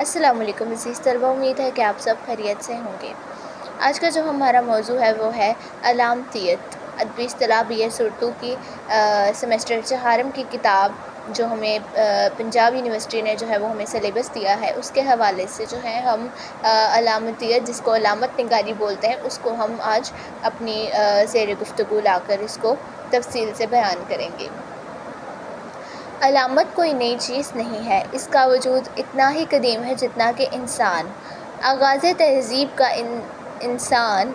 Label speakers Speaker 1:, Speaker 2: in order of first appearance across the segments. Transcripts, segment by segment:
Speaker 1: السلام علیکم عزیز طلبہ، امید ہے کہ آپ سب خیریت سے ہوں گے۔ آج کا جو ہمارا موضوع ہے وہ ہے علامتیت، ادبی اصطلاح بی ایس اردو کی سیمسٹر چہارم کی کتاب جو ہمیں پنجاب یونیورسٹی نے جو ہے وہ ہمیں سلیبس دیا ہے، اس کے حوالے سے جو ہے ہم علامتیت، جس کو علامت نگاری بولتے ہیں، اس کو ہم آج اپنی زیر گفتگو لا کر اس کو تفصیل سے بیان کریں گے۔ علامت کوئی نئی چیز نہیں ہے، اس کا وجود اتنا ہی قدیم ہے جتنا کہ انسان۔ آغاز تہذیب کا انسان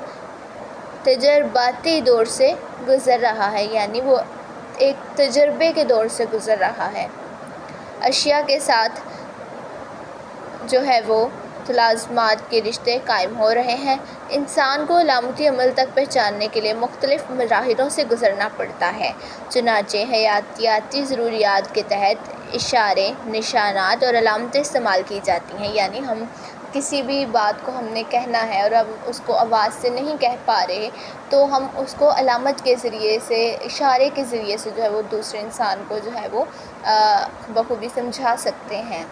Speaker 1: تجرباتی دور سے گزر رہا ہے، یعنی وہ ایک تجربے کے دور سے گزر رہا ہے۔ اشیاء کے ساتھ جو ہے وہ تلازمات کے رشتے قائم ہو رہے ہیں۔ انسان کو علامتی عمل تک پہنچنے کے لیے مختلف مراحلوں سے گزرنا پڑتا ہے، چنانچہ حیاتیاتی ضروریات کے تحت اشارے، نشانات اور علامتیں استعمال کی جاتی ہیں۔ یعنی ہم کسی بھی بات کو ہم نے کہنا ہے اور ہم اس کو آواز سے نہیں کہہ پا رہے، تو ہم اس کو علامت کے ذریعے سے، اشارے کے ذریعے سے جو ہے وہ دوسرے انسان کو جو ہے وہ بخوبی سمجھا سکتے ہیں۔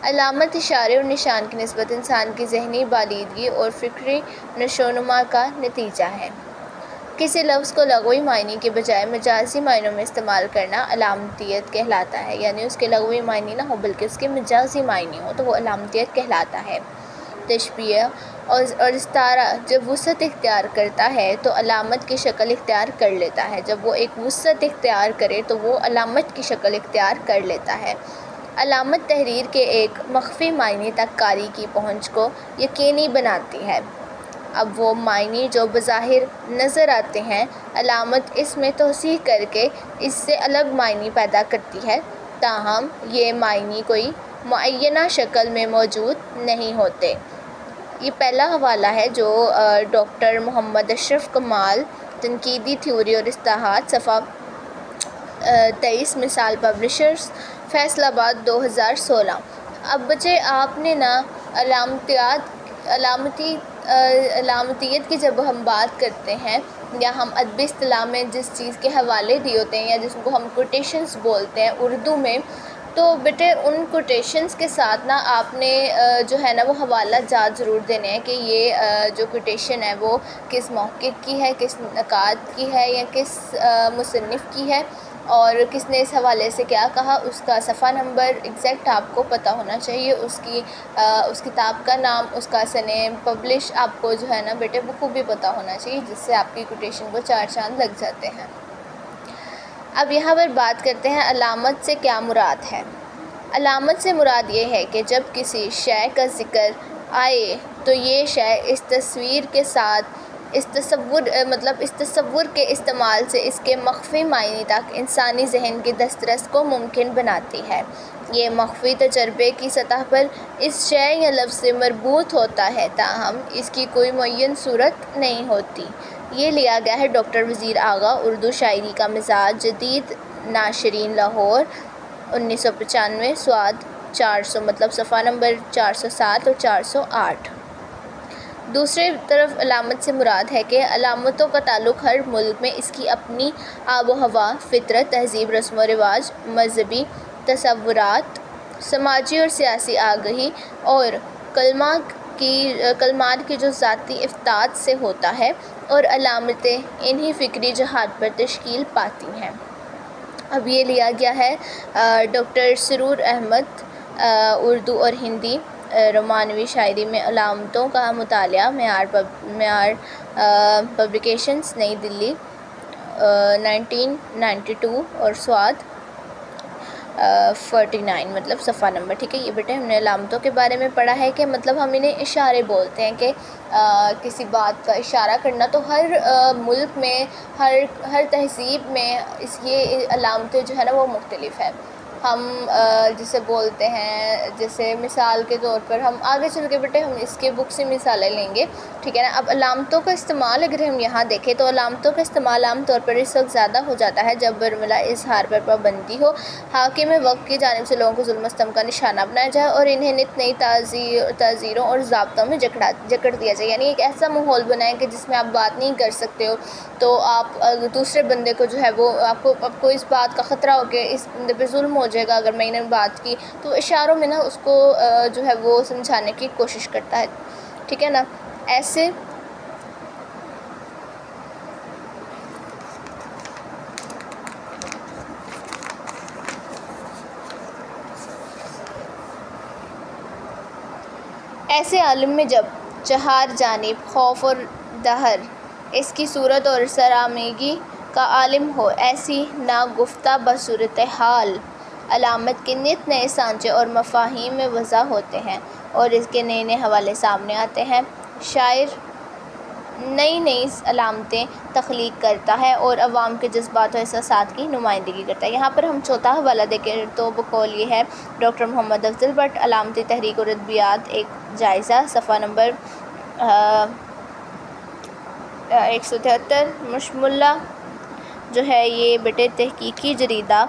Speaker 1: علامت اشارے اور نشان کی نسبت انسان کی ذہنی بالیدگی اور فکری نشوونما کا نتیجہ ہے۔ کسی لفظ کو لغوی معنی کے بجائے مجازی معنوں میں استعمال کرنا علامتیت کہلاتا ہے، یعنی اس کے لغوی معنی نہ ہو بلکہ اس کے مجازی معنی ہو تو وہ علامتیت کہلاتا ہے۔ تشبیہ اور استعارہ جب وسعت اختیار کرتا ہے تو علامت کی شکل اختیار کر لیتا ہے، جب وہ ایک وسعت اختیار کرے تو وہ علامت کی شکل اختیار کر لیتا ہے۔ علامت تحریر کے ایک مخفی معنی تک قاری کی پہنچ کو یقینی بناتی ہے۔ اب وہ معنی جو بظاہر نظر آتے ہیں، علامت اس میں توسیع کر کے اس سے الگ معنی پیدا کرتی ہے، تاہم یہ معنی کوئی معینہ شکل میں موجود نہیں ہوتے۔ یہ پہلا حوالہ ہے جو ڈاکٹر محمد اشرف کمال، تنقیدی تھیوری اور اصطلاحات، صفحہ 23، مثال پبلشرز، فیصل آباد، 2016۔ اب بچے آپ نے نا علامتیت کی جب ہم بات کرتے ہیں یا ہم ادبی اصطلاح میں جس چیز کے حوالے دیے ہوتے ہیں یا جس کو ہم کوٹیشنز بولتے ہیں اردو میں، تو بیٹے ان کوٹیشنز کے ساتھ نا آپ نے جو ہے نا وہ حوالہ جات ضرور دینے ہیں کہ یہ جو کوٹیشن ہے وہ کس محقق کی ہے، کس نقاد کی ہے یا کس مصنف کی ہے اور کس نے اس حوالے سے کیا کہا، اس کا صفحہ نمبر ایگزیکٹ آپ کو پتہ ہونا چاہیے، اس کتاب کا نام، اس کا سنِ پبلش آپ کو جو ہے نا بیٹے بخوبی پتہ ہونا چاہیے، جس سے آپ کی کوٹیشن کو 4 چاند لگ جاتے ہیں۔ اب یہاں پر بات کرتے ہیں علامت سے کیا مراد ہے۔ علامت سے مراد یہ ہے کہ جب کسی شے کا ذکر آئے تو یہ شے اس تصویر کے ساتھ اس تصور کے استعمال سے اس کے مخفی معنی تک انسانی ذہن کی دسترس کو ممکن بناتی ہے۔ یہ مخفی تجربے کی سطح پر اس شے یا لفظ سے مربوط ہوتا ہے، تاہم اس کی کوئی معین صورت نہیں ہوتی۔ یہ لیا گیا ہے ڈاکٹر وزیر آغا، اردو شاعری کا مزاج، جدید ناشرین، لاہور، 1995، سواد 400، مطلب صفحہ نمبر 407 اور 408۔ دوسری طرف علامت سے مراد ہے کہ علامتوں کا تعلق ہر ملک میں اس کی اپنی آب و ہوا، فطرت، تہذیب، رسم و رواج، مذہبی تصورات، سماجی اور سیاسی آگاہی اور کلمات کی جو ذاتی افتاد سے ہوتا ہے، اور علامتیں انہی فکری جہات پر تشکیل پاتی ہیں۔ اب یہ لیا گیا ہے ڈاکٹر سرور احمد، اردو اور ہندی رومانوی شاعری میں علامتوں کا مطالعہ، معیار پبلیکیشنز، نئی دہلی، 1992، اور سواد 49، مطلب صفحہ نمبر، ٹھیک ہے۔ یہ بیٹے ہم نے علامتوں کے بارے میں پڑھا ہے کہ مطلب ہم انہیں اشارے بولتے ہیں کہ کسی بات کا اشارہ کرنا، تو ہر ملک میں، ہر تہذیب میں یہ علامتیں جو ہے نا وہ مختلف ہیں۔ ہم جسے بولتے ہیں، جیسے مثال کے طور پر ہم آگے چل کے بیٹے ہم اس کے بک سے مثالیں لیں گے، ٹھیک ہے نا۔ اب علامتوں کا استعمال اگر ہم یہاں دیکھیں تو علامتوں کا استعمال عام طور پر اس وقت زیادہ ہو جاتا ہے جب برملا اظہار پر پابندی ہو، حاکم وقت کی جانب سے لوگوں کو ظلم و ستم کا نشانہ بنایا جائے اور انہیں نت نئی تعزیروں اور ضابطوں میں جکڑ دیا جائے، یعنی ایک ایسا ماحول بنائیں کہ جس میں آپ بات نہیں کر سکتے ہو، تو آپ دوسرے بندے کو جو ہے وہ آپ کو اس بات کا خطرہ ہو کہ اس بندے پہ ظلم ہو جائے گا اگر میں نے بات کی، تو اشاروں میں نا اس کو جو ہے وہ سمجھانے کی کوشش کرتا ہے، ٹھیک ہے نا. ایسے عالم میں جب چہار جانب خوف اور دہر اس کی صورت اور سرآمیگی کا عالم ہو، ایسی ناگفتہ بصورت حال علامت کے نت نئے سانچے اور مفاہیم میں وضع ہوتے ہیں اور اس کے نئے نئے حوالے سامنے آتے ہیں. شاعر نئی نئی علامتیں تخلیق کرتا ہے اور عوام کے جذبات و احساسات کی نمائندگی کرتا ہے. یہاں پر ہم چوتھا حوالہ دیکھیں تو بقول یہ ہے ڈاکٹر محمد افضل بٹ، علامتی تحریک اور ادبیات ایک جائزہ، صفحہ نمبر 173. مشملہ جو ہے یہ بیٹے تحقیقی جریدہ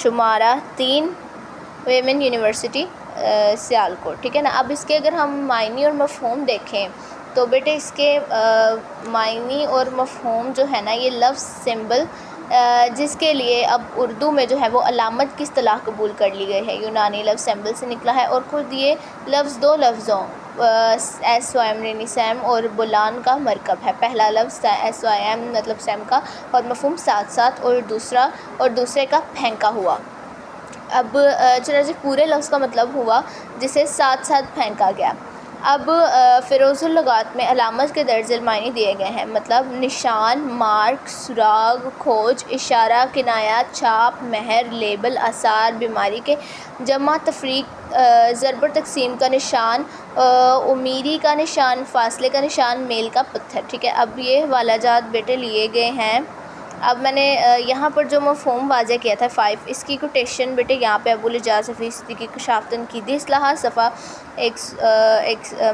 Speaker 1: شمارہ 3 ویمن یونیورسٹی سیالکوٹ، ٹھیک ہے نا. اب اس کے اگر ہم معنی اور مفہوم دیکھیں تو بیٹے اس کے معنی اور مفہوم جو ہے نا، یہ لفظ سمبل جس کے لیے اب اردو میں جو ہے وہ علامت کی اصطلاح قبول کر لی گئی ہے، یونانی لفظ سمبل سے نکلا ہے، اور خود یہ لفظ دو لفظوں ایس او ایم یعنی سیم اور بولان کا مرکب ہے. پہلا لفظ ایس او ایم مطلب سیم کا اور مفہوم ساتھ ساتھ، اور دوسرے کا پھینکا ہوا. اب چنانچہ پورے لفظ کا مطلب ہوا جسے ساتھ ساتھ پھینکا گیا. اب فیروز اللغات میں علامت کے درج ذیل معنی دیے گئے ہیں، مطلب نشان، مارک، سراغ، کھوج، اشارہ، کنایہ، چھاپ، مہر، لیبل، آثار، بیماری کے جمع، تفریق، ضرب اور تقسیم کا نشان، امیری کا نشان، فاصلے کا نشان، میل کا پتھر، ٹھیک ہے. اب یہ حوالہ جات بیٹے لیے گئے ہیں. اب میں نے یہاں پر جو مفہوم واضح کیا تھا 5، اس کی کوٹیشن بیٹے یہاں پہ ابوالحجاز صفی صدیقی کشاف تنقیدی اصلاحات صفحہ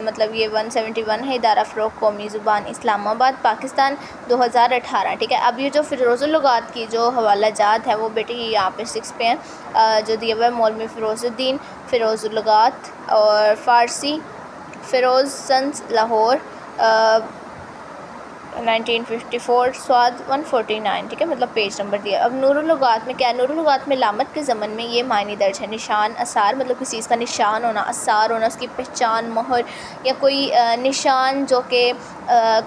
Speaker 1: مطلب یہ 171 ہے، ادارہ فروغ قومی زبان اسلام آباد پاکستان 2018، ٹھیک ہے. اب یہ جو فیروز اللغات کی جو حوالہ جات ہے وہ بیٹے یہ یہاں پہ 6 پہ ہیں جو دیا ہوا ہے مولوی فیروز الدین فیروز اللغات، اور فارسی فیروز سنس لاہور 1954 سواد 149، ٹھیک ہے، مطلب پیج نمبر دیا. اب نور اللغات میں کیا ہے؟ نور اللغات میں علامت کے ضمن میں یہ معنی درج ہے: نشان، اثار مطلب کسی چیز کا نشان ہونا، اثار ہونا اس کی پہچان، مہر یا کوئی نشان جو کہ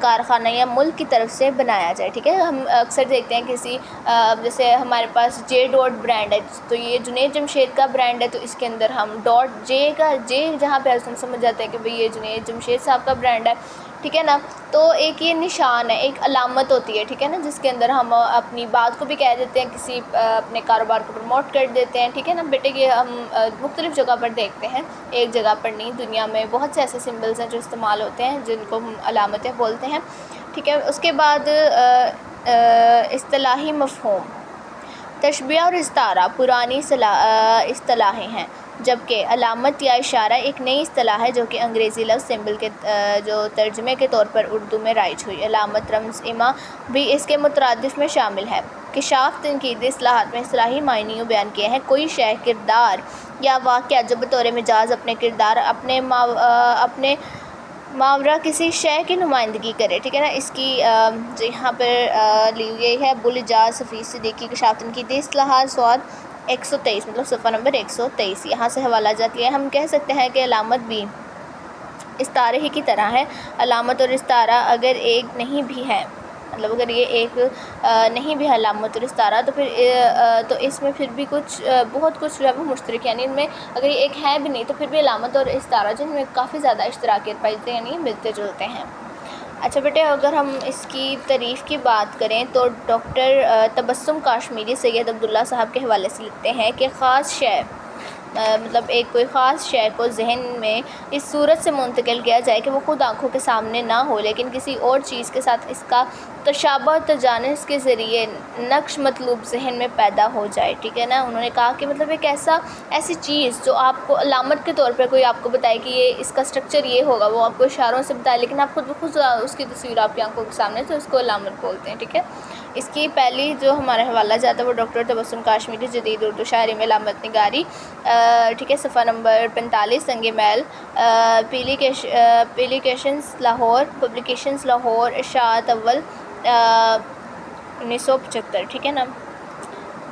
Speaker 1: کارخانہ یا ملک کی طرف سے بنایا جائے، ٹھیک ہے. ہم اکثر دیکھتے ہیں کسی جیسے ہمارے پاس جے ڈاٹ برانڈ ہے تو یہ جنید جمشید کا برانڈ ہے، تو اس کے اندر ہم ڈاٹ جے جہاں پہ ہم سمجھ جاتے ہیں کہ بھئی یہ جنید جمشید صاحب کا برانڈ ہے، ٹھیک ہے نا. تو ایک یہ نشان ہے، ایک علامت ہوتی ہے، ٹھیک ہے نا، جس کے اندر ہم اپنی بات کو بھی کہہ دیتے ہیں، کسی اپنے کاروبار کو پروموٹ کر دیتے ہیں، ٹھیک ہے نا. بیٹے یہ ہم مختلف جگہ پر دیکھتے ہیں، ایک جگہ پر نہیں، دنیا میں بہت سے ایسے سمبلز ہیں جو استعمال ہوتے ہیں جن کو ہم علامتیں بولتے ہیں، ٹھیک ہے. اس کے بعد اصطلاحی مفہوم. تشبیہ اور استعارہ پرانی اصطلاحیں ہیں، جبکہ علامت یا اشارہ ایک نئی اصطلاح ہے جو کہ انگریزی لفظ سمبل کے جو ترجمے کے طور پر اردو میں رائج ہوئی. علامت رمز اماں بھی اس کے مترادف میں شامل ہے. کشاف تنقیدی اصطلاحات میں اصطلاحی معنی بیان کیے ہیں: کوئی شے، کردار یا واقعہ جو بطور مجاز اپنے کردار، اپنے ماورا کسی شے کی نمائندگی کرے، ٹھیک ہے نا. اس کی جو یہاں پر لی گئی ہے ابوالحجاز صفی صدیقی کشاف تنقیدی اصطلاحات سواد 123 مطلب صفحہ نمبر 123، یہاں سے حوالہ جات لیا. ہم کہہ سکتے ہیں کہ علامت بھی استعارے ہی کی طرح ہے. علامت اور استعارہ اگر ایک نہیں بھی ہے، مطلب اگر یہ ایک نہیں بھی ہے علامت اور استعارہ، تو اس میں پھر بھی بہت کچھ جو ہے وہ مشترک، یعنی ان میں اگر یہ ایک ہے بھی نہیں تو پھر بھی علامت اور استعارہ جن میں کافی زیادہ اشتراکیت پائی جاتی ہیں، یعنی ملتے جلتے ہیں. اچھا بیٹے اگر ہم اس کی تعریف کی بات کریں تو ڈاکٹر تبسم کاشمیری سید عبداللہ صاحب کے حوالے سے لکھتے ہیں کہ خاص شے مطلب ایک کوئی خاص شے کو ذہن میں اس صورت سے منتقل کیا جائے کہ وہ خود آنکھوں کے سامنے نہ ہو لیکن کسی اور چیز کے ساتھ اس کا تشابہ و تجانس کے ذریعے نقش مطلوب ذہن میں پیدا ہو جائے، ٹھیک ہے نا. انہوں نے کہا کہ مطلب ایک ایسی چیز جو آپ کو علامت کے طور پر کوئی آپ کو بتائے کہ یہ اس کا اسٹرکچر یہ ہوگا، وہ آپ کو اشاروں سے بتائے لیکن آپ خود بخود اس کی تصویر آپ کی آنکھوں کے سامنے، تو اس کو علامت بولتے ہیں، ٹھیک ہے. اس کی پہلی جو ہمارا حوالہ جاتا ہے وہ ڈاکٹر تبسم کاشمیری جدید اردو شاعری میں علامت نگاری، ٹھیک ہے، صفحہ نمبر 45 سنگ میل پبلیکیشنز لاہور اشاعت اول 1975، ٹھیک ہے نا.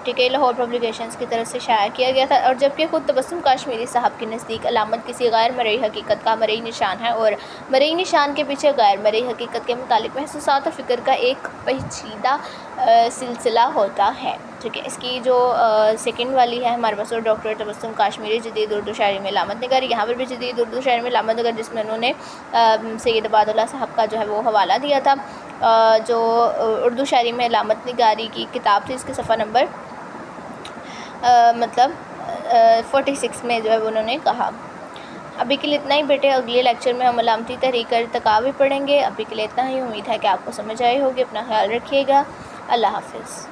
Speaker 1: ٹھیک ہے، لاہور پبلیکیشنز کی طرف سے شائع کیا گیا تھا، اور جبکہ خود تبسم کاشمیری صاحب کے نزدیک علامت کسی غیر مرئی حقیقت کا مرئی نشان ہے، اور مرئی نشان کے پیچھے غیر مرئی حقیقت کے متعلق محسوسات اور فکر کا ایک پیچیدہ سلسلہ ہوتا ہے. ٹھیک ہے، اس کی جو سیکنڈ والی ہے ہمارے پاس، اور ڈاکٹر تبسم کاشمیری جدید اردو شاعری میں علامت نگاری، یہاں پر بھی جدید اردو شاعری میں علامت نگاری، جس میں انہوں نے سید عباد اللہ صاحب کا جو ہے وہ حوالہ دیا تھا، جو اردو شاعری میں علامت نگاری کی کتاب تھی، اس کے صفحہ نمبر 46 میں جو ہے انہوں نے کہا. ابھی کے لیے اتنا ہی بیٹے، اگلے لیکچر میں ہم علامتی تحریک کا ارتقا بھی پڑھیں گے. ابھی کے لیے اتنا ہی، امید ہے کہ آپ کو سمجھ آئی ہوگی. اپنا خیال رکھیے گا. اللہ حافظ.